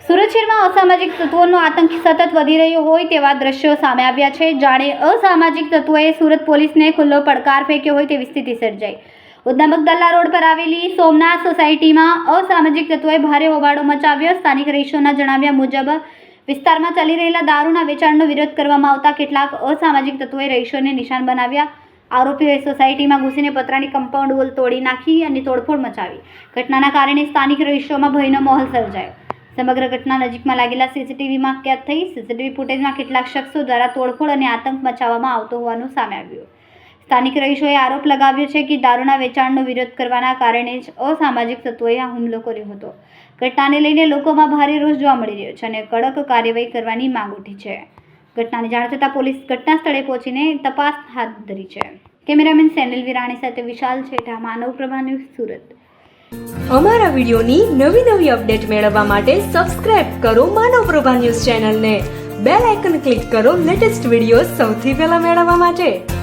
સુરત શહેરમાં અસામાજિક તત્વોનો આતંક સતત વધી રહ્યો હોય તેવા દ્રશ્યો સામે આવ્યા છે। જાણે અસામાજિક તત્વોએ સુરત પોલીસને ખુલ્લો પડકાર ફેંક્યો હોય તેવી સ્થિતિ સર્જાઈ। ઉધના બગદલ્લા રોડ પર આવેલી સોમનાથ સોસાયટીમાં અસામાજિક તત્વોએ ભારે હોબાળો મચાવ્યો। સ્થાનિક રહીશોના જણાવ્યા મુજબ વિસ્તારમાં ચાલી રહેલા દારૂના વેચાણનો વિરોધ કરવામાં આવતા કેટલાક અસામાજિક તત્વોએ રહીશોને નિશાન બનાવ્યા। આરોપીઓએ સોસાયટીમાં ઘૂસીને પતરાની કમ્પાઉન્ડ વોલ તોડી નાખી અને તોડફોડ મચાવી। ઘટનાના કારણે સ્થાનિક રહીશોમાં ભયનો માહોલ સર્જાયો। સમગ્ર ઘટના નજીકમાં લાગેલા સીસીટીવીમાં કેદ થઈ। સીસીટીવી ફૂટેજમાં કેટલાક શખ્સો દ્વારા તોડફોડ અને આતંક મચાવવામાં આવતો હોવાનું સામે આવ્યું। સ્થાનિક રહીશોએ આરોપ લગાવ્યો છે કે દારૂના વેચાણનો વિરોધ કરવાના કારણે જ અસામાજિક તત્વોએ આ હુમલો કર્યો હતો। ઘટનાને લઈને લોકોમાં ભારે રોષ જોવા મળી રહ્યો છે અને કડક કાર્યવાહી કરવાની માંગ ઉઠી છે। ઘટનાની જાણ થતાં પોલીસ ઘટના સ્થળે પહોંચીને તપાસ હાથ ધરી છે। કેમેરામેન સેનિલ વિરાણી સાથે વિશાલ છેઠા, માનવ પ્રભા ન્યૂઝ, સુરત। અમારા વિડિયોની નવી અપડેટ મેળવવા માટે સબસ્ક્રાઇબ કરો માનવ પ્રભા ન્યૂઝ ચેનલને। બેલ આઇકન ક્લિક કરો લેટેસ્ટ વિડિયો સૌથી પહેલા મેળવવા માટે।